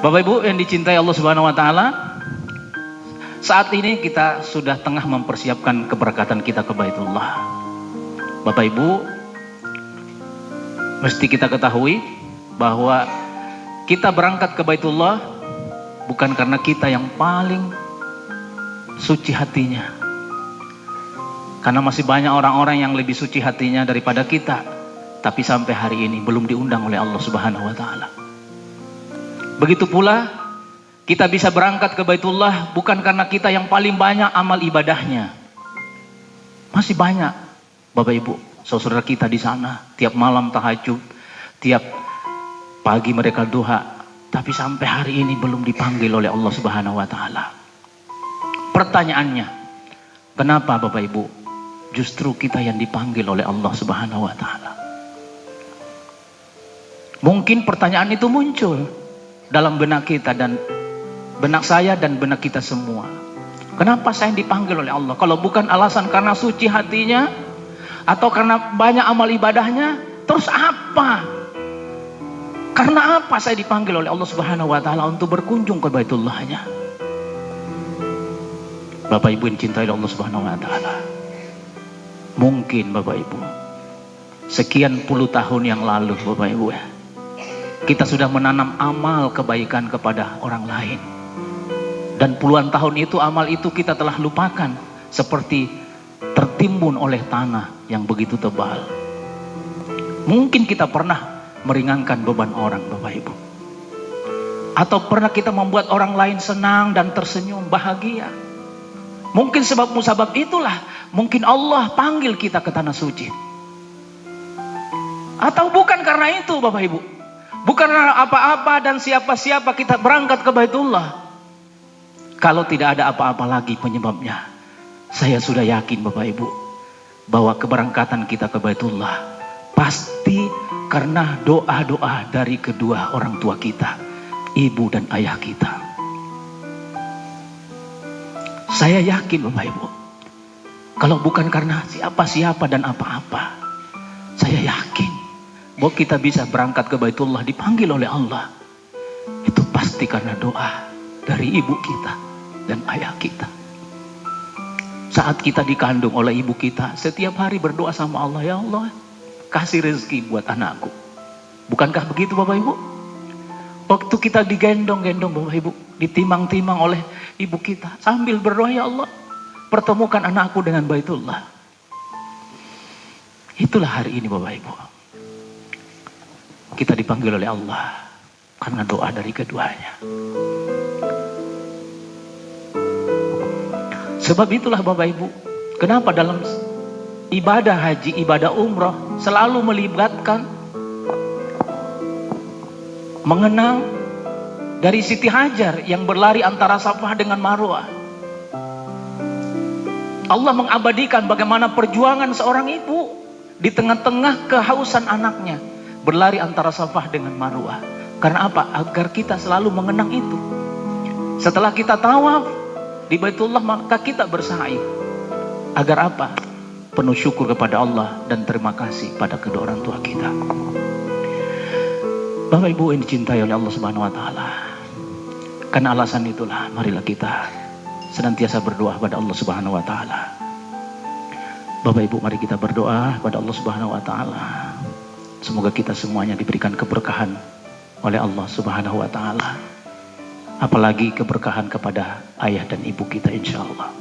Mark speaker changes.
Speaker 1: Bapak Ibu yang dicintai Allah Subhanahu wa taala, saat ini kita sudah tengah mempersiapkan keberkatan kita ke Baitullah. Bapak Ibu, mesti kita ketahui bahwa kita berangkat ke Baitullah bukan karena kita yang paling suci hatinya. Karena masih banyak orang-orang yang lebih suci hatinya daripada kita, tapi sampai hari ini belum diundang oleh Allah Subhanahu wa taala. Begitu pula kita bisa berangkat ke Baitullah bukan karena kita yang paling banyak amal ibadahnya. Masih banyak Bapak Ibu, saudara kita di sana, tiap malam tahajud, tiap pagi mereka duha, tapi sampai hari ini belum dipanggil oleh Allah Subhanahu wa taala. Pertanyaannya, kenapa Bapak Ibu justru kita yang dipanggil oleh Allah Subhanahu wa taala? Mungkin pertanyaan itu muncul dalam benak kita dan benak saya dan benak kita semua. Kenapa saya dipanggil oleh Allah? Kalau bukan alasan karena suci hatinya atau karena banyak amal ibadahnya, terus apa? Karena apa saya dipanggil oleh Allah Subhanahu wa taala untuk berkunjung ke Baitullahnya? Bapak Ibu yang cintai Allah Subhanahu wa taala. Mungkin Bapak Ibu, sekian puluh tahun yang lalu Bapak Ibu ya, kita sudah menanam amal kebaikan kepada orang lain. Dan puluhan tahun itu amal itu kita telah lupakan, seperti tertimbun oleh tanah yang begitu tebal. Mungkin kita pernah meringankan beban orang Bapak Ibu. Atau pernah kita membuat orang lain senang dan tersenyum bahagia. Mungkin sebab musabab itulah mungkin Allah panggil kita ke tanah suci. Atau bukan karena itu Bapak Ibu. Bukan karena apa-apa dan siapa-siapa kita berangkat ke Baitullah. Kalau tidak ada apa-apa lagi penyebabnya, saya sudah yakin Bapak Ibu bahwa keberangkatan kita ke Baitullah pasti karena doa-doa dari kedua orang tua kita, ibu dan ayah kita. Saya yakin Bapak Ibu, kalau bukan karena siapa-siapa dan apa-apa, saya yakin bahwa kita bisa berangkat ke Baitullah dipanggil oleh Allah. Itu pasti karena doa dari ibu kita dan ayah kita. Saat kita dikandung oleh ibu kita, setiap hari berdoa sama Allah, ya Allah, kasih rezeki buat anakku. Bukankah begitu Bapak Ibu? Waktu kita digendong-gendong Bapak Ibu, ditimang-timang oleh ibu kita, sambil berdoa, ya Allah, pertemukan anakku dengan Baitullah. Itulah hari ini Bapak Ibu. Kita dipanggil oleh Allah karena doa dari keduanya. Sebab itulah Bapak Ibu, kenapa dalam ibadah haji, ibadah umroh selalu melibatkan mengenang dari Siti Hajar yang berlari antara Safah dengan Marwah. Allah mengabadikan bagaimana perjuangan seorang ibu di tengah-tengah kehausan anaknya, berlari antara Safah dengan Marwah. Karena apa? Agar kita selalu mengenang itu. Setelah kita tawaf di Baitullah, maka kita bersa'i. Agar apa? Penuh syukur kepada Allah dan terima kasih pada kedua orang tua kita. Bapak Ibu yang dicintai oleh Allah Subhanahu wa taala. Karena alasan itulah marilah kita senantiasa berdoa pada Allah Subhanahu wa taala. Bapak Ibu, mari kita berdoa pada Allah Subhanahu wa taala. Semoga kita semuanya diberikan keberkahan oleh Allah Subhanahu wa taala. Apalagi keberkahan kepada ayah dan ibu kita insya Allah.